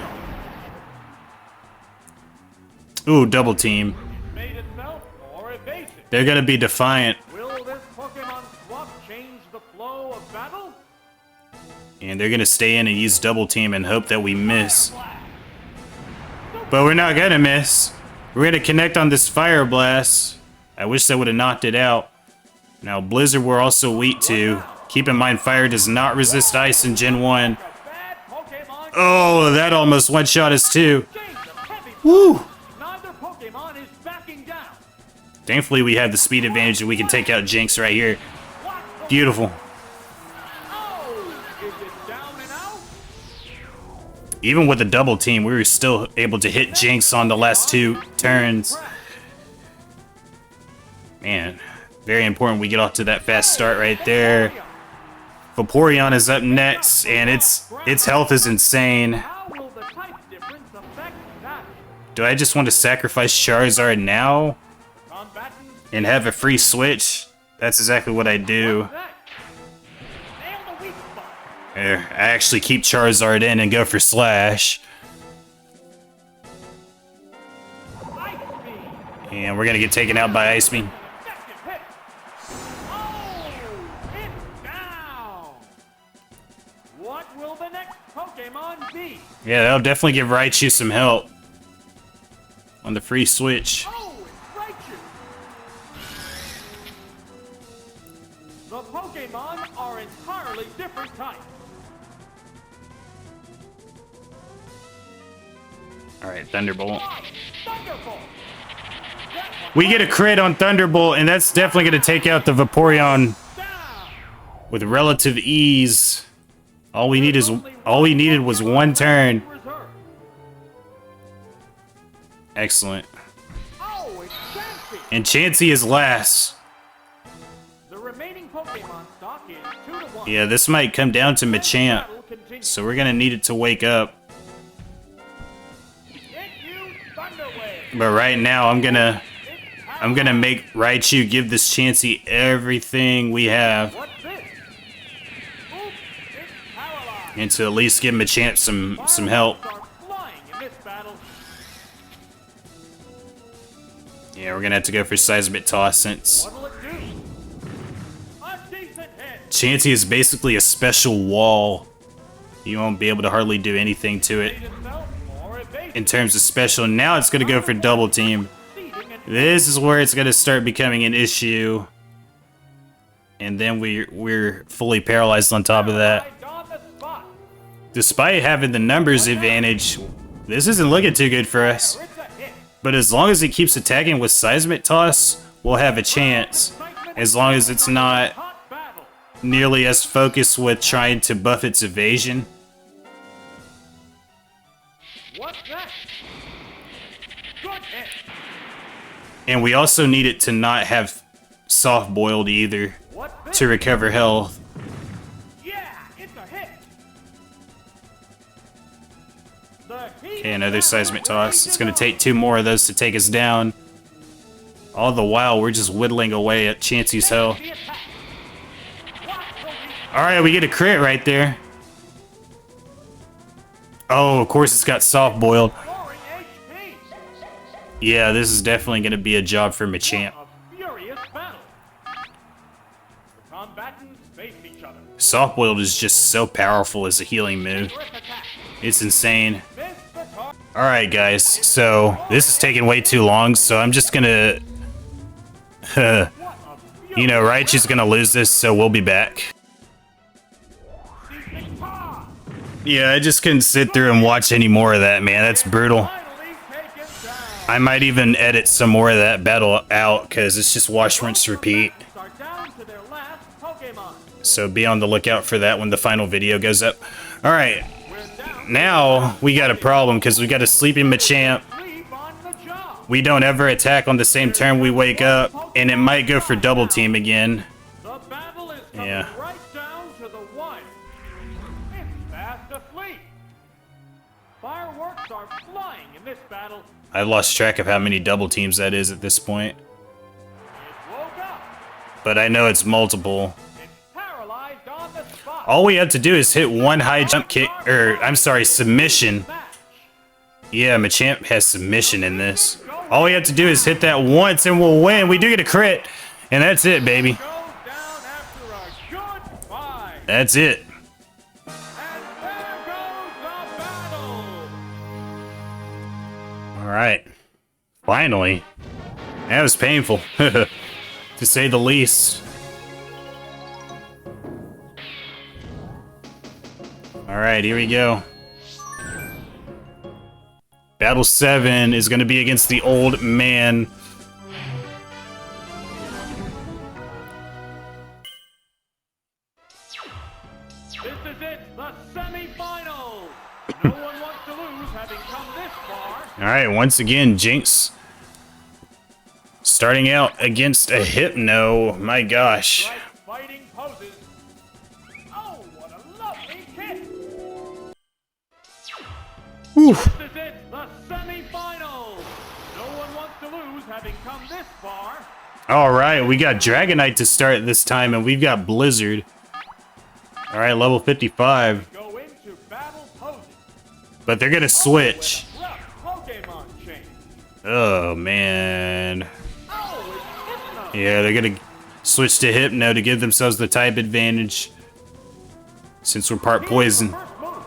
Ooh, double team. it's made itself more evasive. They're gonna be defiant, Will this Pokemon swap change the flow of battle? and they're gonna stay in and use double team and hope that we miss. But we're not gonna miss. We're gonna connect on this Fire Blast. I wish that would have knocked it out. Now, Blizzard we're also weak to. Keep in mind, Fire does not resist Ice in Gen 1. A bad Pokemon Oh, that almost one-shot us too. change of heavy. Woo! Neither Pokemon is backing down. Thankfully, we have the speed advantage and we can take out Jinx right here. What the- Beautiful. Oh, is it down and out? Even with the double team, we were still able to hit Jinx on the last 2 turns. Man, very important we get off to that fast start right there. Vaporeon is up next, and its health is insane. How will the type difference affect that? Do I just want to sacrifice Charizard now Combatants, and have a free switch? That's exactly what I do. what's that? Nail the weak spot. There, I actually keep Charizard in and go for Slash. Ice Beam. And we're gonna get taken out by Ice Beam. Effective hit. Oh, it's down. What will the next Pokemon be? Yeah, that'll definitely give Raichu some help on the free switch. Oh, it's Raichu. The Pokemon are entirely different types. Alright, Thunderbolt. Thunderbolt. We get a crit on Thunderbolt, and that's definitely going to take out the Vaporeon Down. with relative ease. All we need is All we needed was one turn. Reserve. Excellent. Oh, it's Chansey. And Chansey is last. The remaining Pokemon stock is 2-1. Yeah, this might come down to Machamp. Battle continues. So we're gonna need it to wake up. Hit you, Thunder Wave. But right now, I'm gonna It's make Raichu give this Chansey everything we have, What's this? Oops, it's paralyzed. and to at least give Machamp some help. Fireworks are flying in this battle. Yeah, we're gonna have to go for Seismic Toss since What'll it do? A decent hit. Chansey is basically a special wall. You won't be able to hardly do anything to it Made itself more evasive. in terms of special. Now it's gonna go for Double Team. Succeeding in This is where it's gonna start becoming an issue. And then we're fully paralyzed on top of that. right on the spot. Despite having the numbers advantage, this isn't looking too good for us. It's a hit. But as long as it keeps attacking with Seismic Toss, we'll have a chance. As long as it's not Hot battle. nearly as focused with trying to buff its evasion. What's that? Good hit. And we also need it to not have soft boiled either What's this? to recover health. Yeah, it's a hit. The heat Okay, another battle Seismic Toss. It's gonna rages take 2 more of those to take us down. All the while, we're just whittling away at Chansey's on. health. The attack. Watch the weak Alright, we get a crit right there. Oh, of course it's got soft boiled. scoring HP. Yeah, this is definitely gonna be a job for Machamp. A furious battle. The combatants face each other. Soft boiled is just so powerful as a healing move. Brick attack. It's insane. Miss the target. Alright guys, so this is taking way too long, so I'm just gonna What a you know, Raichu's gonna lose this, so we'll be back. furious paw. Yeah, I just couldn't sit through and watch any more of that, man. That's brutal. Finally taken down. I might even edit some more of that battle out, because it's just wash, rinse, repeat. Are down to their last Pokemon. So be on the lookout for that when the final video goes up. Alright, We're down. now we got a problem, because we got a sleeping Machamp. Sleep on the job. We don't ever attack on the same turn we wake up, and it might go for double team again. The battle is coming Yeah. right down to the wire. It's fast asleep. Fireworks are flying in this battle. I lost track of how many double teams that is at this point, It woke up. but I know it's multiple. It's paralyzed on the spot. All we have to do is hit one high jump kick, or I'm sorry, submission. Match. Yeah, Machamp has submission in this. All we have to do is hit that once and we'll win. We do get a crit, and that's it, baby. Goes down after a good fight. That's it. And there goes the battle. All right. Finally. That was painful, to say the least. All right, here we go. Battle 7 is going to be against the old man. This is it, the semifinal. No one wants to lose, having come this far. All right, once again, Jinx starting out against a Hypno. My gosh. Right fighting poses. Oh, what a lovely kick. Oof. This is it, the semifinal. No one wants to lose, having come this far. All right, we got Dragonite to start this time, and we've got Blizzard. All right, level 55. Go into battle poses. But they're going to switch. Rough Pokemon change. Oh, man. Oh, it's Hypno. Yeah, they're going to switch to Hypno to give themselves the type advantage. Since we're part poison. First move.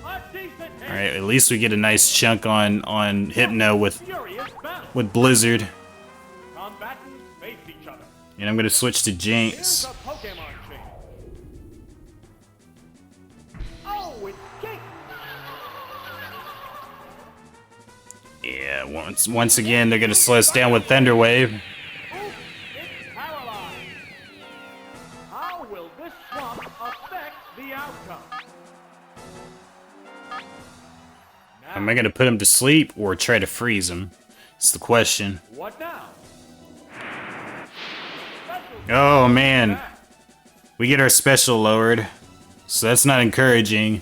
A decent hit. All right, at least we get a nice chunk on Hypno with Furious battle. Blizzard. Combatants face each other. And I'm going to switch to Here's Jinx. the Pokemon change. Oh, it's Jake. Yeah, once again, they're going to slow us down with Thunder Wave. Ooh, it's paralyzed. How will this swamp affect the outcome? Am I gonna put him to sleep or try to freeze him? It's the question. What now? Oh man. We get our special lowered. So that's not encouraging.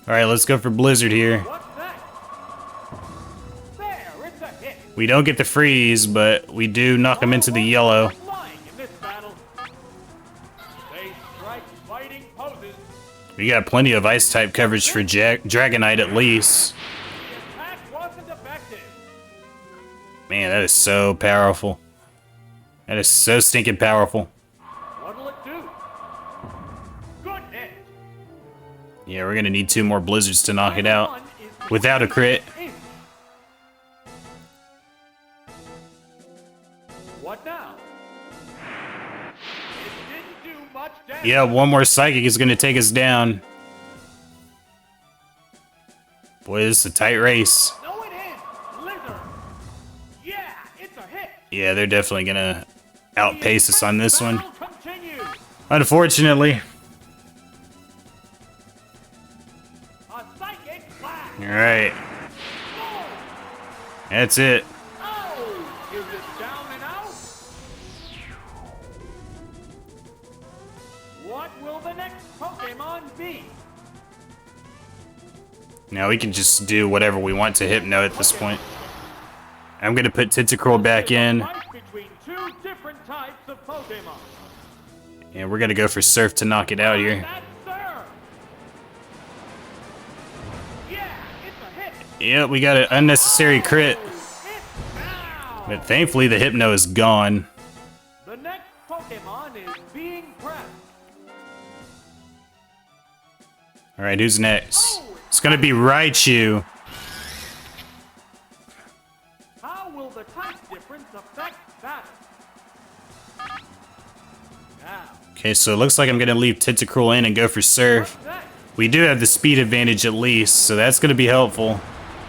Alright, let's go for Blizzard here. What's that? There, it's a hit. We don't get the freeze, but we do knock him into the yellow. Flying in this battle. They strike fighting poses. We got plenty of ice type coverage for Dragonite at least. The attack wasn't effective. Man, that is so powerful. That is so stinking powerful. What'll it do? Good hit. Yeah, we're gonna need 2 more blizzards to knock it out without a crit. What now? It didn't do much damage. Yeah, 1 more psychic is gonna take us down. Boy, this is a tight race. No, it is. Lizard. Yeah, it's a hit. Yeah, they're definitely gonna outpace us on this one. Battle continues. Unfortunately. A psychic flash. Alright, Oh, that's it. oh, is it down and out? What will the next Pokemon be? Now we can just do whatever we want to Hypno at this point. I'm gonna put Tentacruel back in, Fight between 2 different types of Pokemon. and we're gonna go for Surf to knock it out here. That's Surf. Yeah, it's a hit. Yeah, we got an unnecessary crit, It's down. but thankfully the Hypno is gone. The next Pokemon is being pressed. Alright, who's next? It's gonna be Raichu. How will the type difference affect battle? Now, Okay, so it looks like I'm gonna leave Tentacruel in and go for Surf. what's that? We do have the speed advantage at least, so that's gonna be helpful.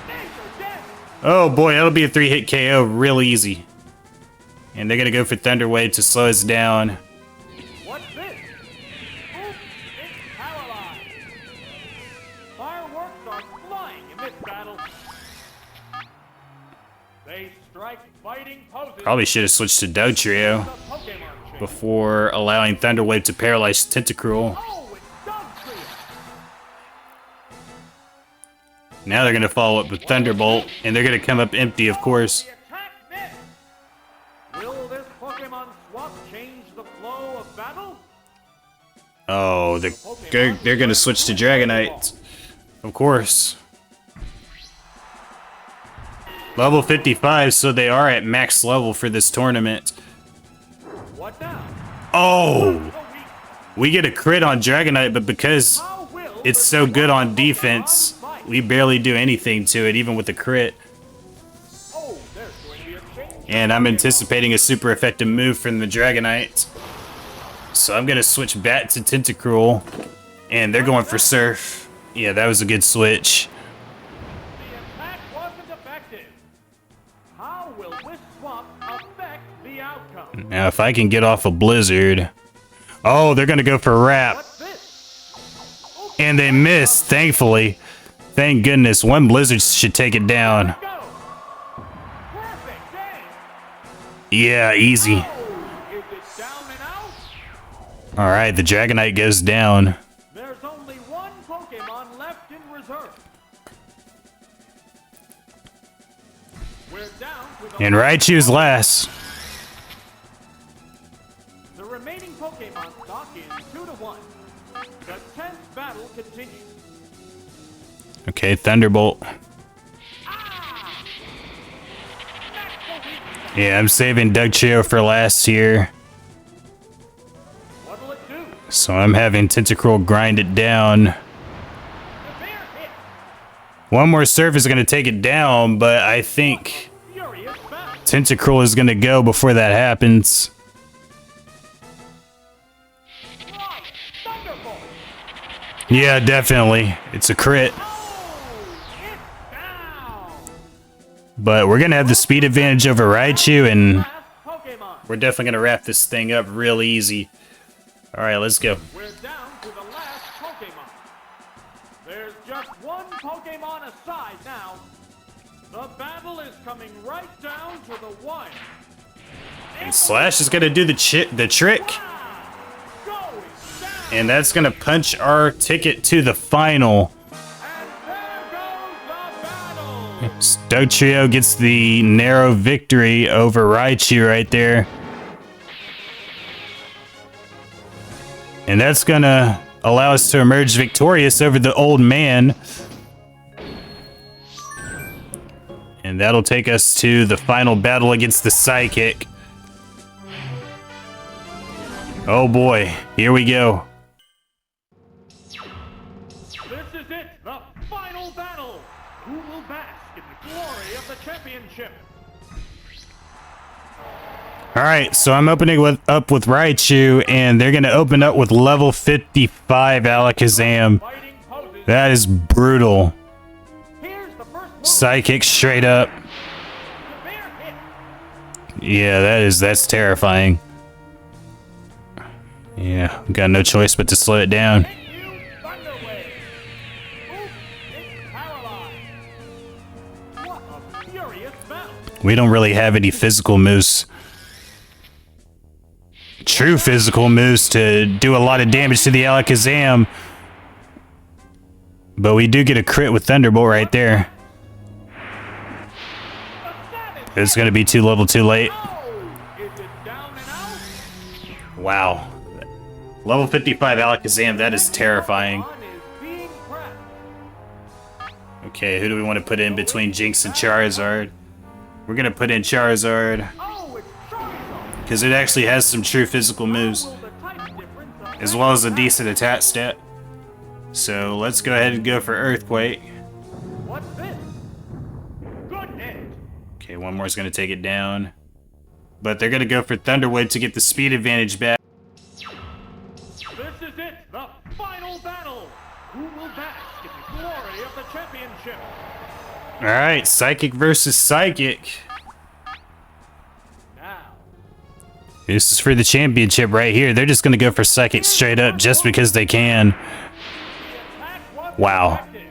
Things are dead. Oh boy, that'll be a 3-hit KO real easy. And they're gonna go for Thunder Wave to slow us down. What's this? Oops, it's paralyzed. Fireworks are flying in this battle. They strike fighting poses. Probably should have switched to Dugtrio The Pokemon chain. before allowing Thunder Wave to paralyze Tentacruel. Oh, it's Dugtrio. Now they're gonna follow up with Thunderbolt, and they're gonna come up empty, of course. The attack missed. Will this Pokemon swap change the flow of battle? Oh, they're gonna switch to Dragonite, of course. Level 55, so they are at max level for this tournament. What now? Oh, we get a crit on Dragonite, but because How will it's the so good on Pokemon defense, fight? we barely do anything to it, even with the crit. Oh, there's going to be a change. And I'm anticipating a super effective move from the Dragonite. So I'm gonna switch back to Tentacruel, and they're going for Surf. Yeah, that was a good switch. The attack wasn't effective. How will this swap affect the outcome? Now, if I can get off a Blizzard. Oh, they're gonna go for Wrap. What's this? And they missed, thankfully. Thank goodness. 1 Blizzard should take it down. Go. Perfect game. Yeah, easy. Oh, is it down and out? Alright, the Dragonite goes down. There's only 1 Pokemon left in reserve. We're down to the And Raichu's last. The remaining Pokemon stock is 2-1. The 10th battle continues. Okay, Thunderbolt. Ah! That's the weakness. Yeah, I'm saving Dugtrio for last here. What'll it do? So I'm having Tentacruel grind it down. Severe hit. 1 more Surf is going to take it down, but I think Furious battle. Tentacruel is going to go before that happens. Fly. Thunderbolt. Yeah, definitely. It's a crit. Oh, it's down. But we're going to have the speed advantage over Raichu, and Last Pokemon. we're definitely going to wrap this thing up real easy. Alright, let's go. We're down to the last Pokemon. There's just one Pokemon aside now. The battle is coming right down to the wire. And Slash is gonna do the trick. Going down. And that's gonna punch our ticket to the final. And there goes the battle. Dugtrio gets the narrow victory over Raichu right there. And that's gonna allow us to emerge victorious over the old man. And that'll take us to the final battle against the Psychic. Oh boy, here we go. This is it, the final battle. Who will bask in the glory of the championship? Alright, so I'm opening up with Raichu, and they're gonna open up with level 55 Alakazam. Fighting poses. That is brutal. Here's the first move. Psychic straight up. Severe hit. Yeah, that's terrifying. Yeah, got no choice but to slow it down. Hit you, Thunder Wave. Oops, it's paralyzed. What a furious battle. We don't really have any physical moves. True physical moves to do a lot of damage to the Alakazam. But we do get a crit with Thunderbolt right there. It's gonna be too little too late. Oh, is it down and out? Wow. Level 55 Alakazam, that is terrifying. Pokemon is being pressed. Okay, who do we want to put in between Jinx and Charizard? We're gonna put in Charizard, Oh, it's Charizard. because it actually has some true physical moves, Will the type difference affect as well as a the decent attack stat. So let's go ahead and go for Earthquake. What's this? Good hit. Okay, one more is gonna take it down. But they're gonna go for Thunderwave to get the speed advantage back. This is it, the final battle. Who will bask in the glory of the championship? Alright, Psychic versus Psychic. Now, This is for the championship right here. They're just gonna go for Psychic straight up just because they can. the attack was Wow. effective.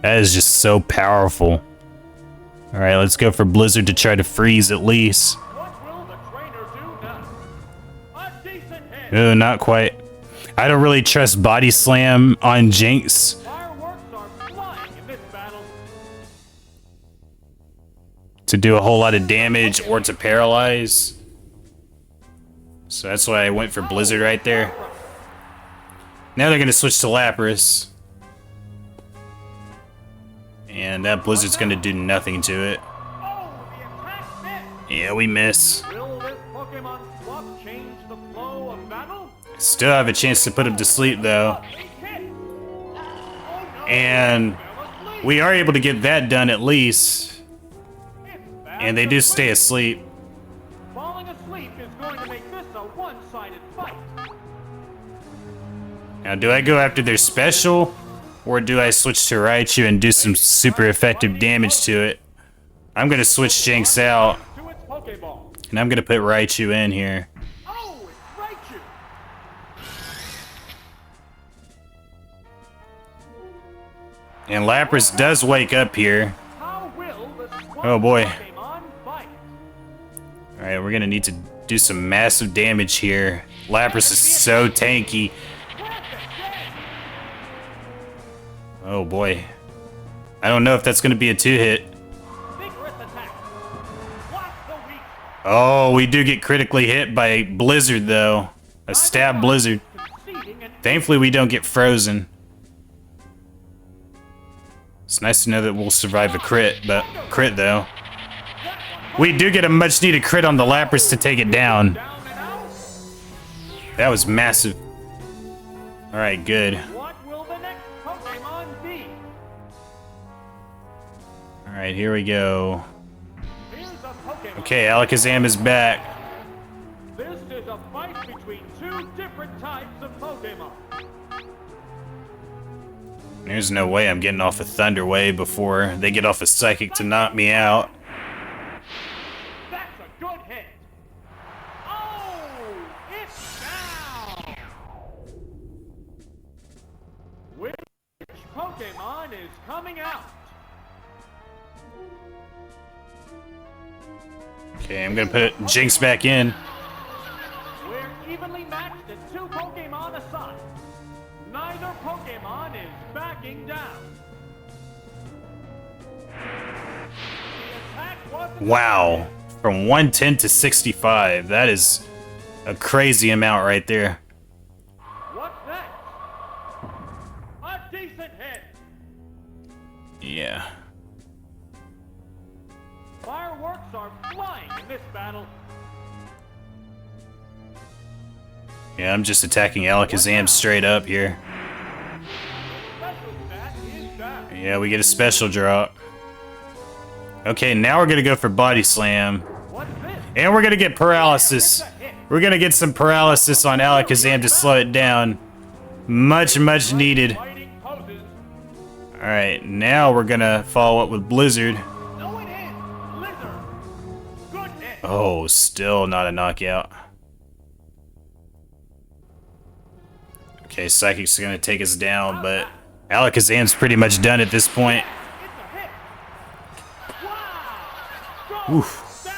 That is just so powerful. Alright, let's go for Blizzard to try to freeze at least. What will the trainer do now? A decent hit. Oh, not quite. I don't really trust Body Slam on Jinx. Fireworks are flying in this battle. To do a whole lot of damage or to paralyze. So that's why I went for Blizzard right there. Now they're going to switch to Lapras. And that Blizzard's going to do nothing to it. Oh, the attack missed. Yeah, we miss. Will this Pokemon swap change the flow of battle? Still have a chance to put him to sleep though. Big hit. Oh no. And Fell asleep. we are able to get that done at least. It's fast And they do asleep. stay asleep. Falling asleep is going to make this a one-sided fight. Now, do I go after their special? Or do I switch to Raichu and do some super effective damage to it? I'm going to switch Jinx out. To its Pokeball. And I'm going to put Raichu in here. Oh, it's Raichu. And Lapras does wake up here. How will the Oh, boy. Pokemon fight? Alright, we're going to need to do some massive damage here. Lapras is so tanky. Perfect hit. Oh boy. I don't know if that's going to be a 2-hit. Vigorous attack. Block the weak. Oh, we do get critically hit by Blizzard though. A stab Blizzard. Conceding an Thankfully we don't get frozen. It's nice to know that we'll survive a crit though. We do get a much needed crit on the Lapras to take it down. down and out. That was massive. Alright, good. What will the next Pokemon be? Alright, here we go. Here's a Pokemon. Okay, Alakazam is back. This is a fight between two different types of Pokemon. There's no way I'm getting off a Thunder Wave before they get off a Psychic to knock me out. That's a good hit. Oh, it's down. Which Pokemon Pokémon is coming out. Okay, I'm gonna put Jinx back in. We're evenly matched at 2 Pokémon aside. Neither Pokémon is backing down. The attack wasn't Wow. From 110 to 65. That is a crazy amount right there. What's next? A decent hit. Yeah. Fireworks are flying in this battle. Yeah, I'm just attacking Alakazam straight up here. Special stat is down. Yeah, we get a special drop. Okay, now we're gonna go for Body Slam. What's this? And we're gonna get paralysis. We're gonna get some paralysis on Alakazam to slow it down. Much, much needed. Fighting poses. Alright, now we're gonna follow up with Blizzard. No, it is. Blizzard. Good hit. Oh, still not a knockout. Okay, Psychic's gonna take us down, but Alakazam's pretty much done at this point. It's a hit. Wow. Go Oof. down.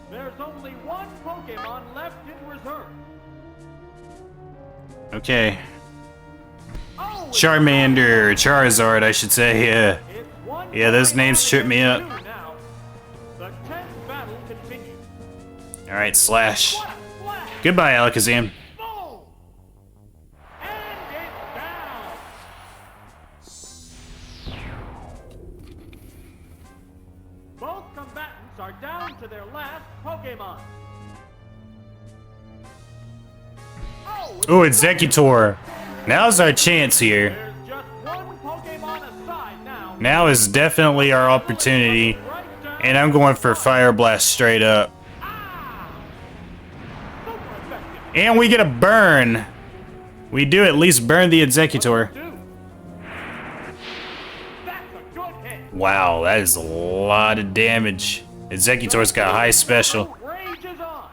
There's only one Pokémon left in reserve. Okay. Oh, it's Charmander, Charizard, I should say, yeah. It's one Yeah, those names trip me up. Pokémon now. The 10th battle continues. Alright, Slash. What a flash! Goodbye, Alakazam. Boom! And it's down. Both combatants are down to their last Pokémon. Oh, Ooh, Executor. Now's our chance here. there's just one Pokémon aside now. Now is definitely our opportunity. Right down. And I'm going for Fire Blast straight up. Ah! Super effective. And we get a burn. We do at least burn the Executor. Dude. That's a good hit. Wow, that is a lot of damage. Executor's got high special. Rage is on.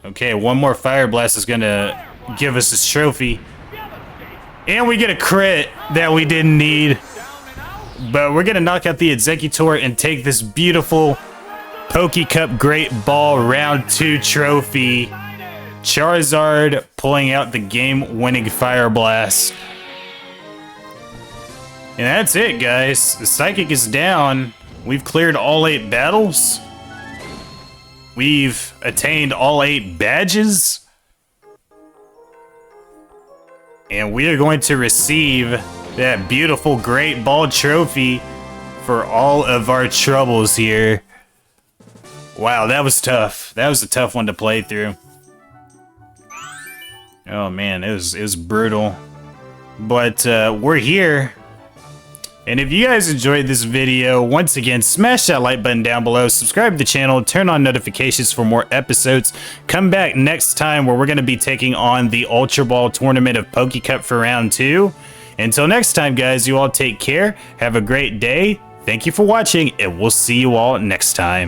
Okay, one more Fire Blast is gonna give us this trophy. Devastate. And we get a crit that we didn't need. Down and out. But we're gonna knock out the Executor and take this beautiful Poke Cup Great Ball Round 2 trophy. Charizard pulling out the game-winning Fire Blast. And that's it, guys. The Psychic is down. We've cleared all 8 battles. We've attained all 8 badges. And we are going to receive that beautiful Great Ball trophy for all of our troubles here. Wow, that was tough. That was a tough one to play through. Oh man, it was brutal. But we're here. And if you guys enjoyed this video, once again, smash that like button down below, subscribe to the channel, turn on notifications for more episodes. Come back next time where we're going to be taking on the Ultra Ball Tournament of Poke Cup for Round 2. Until next time, guys, you all take care. Have a great day. Thank you for watching, and we'll see you all next time.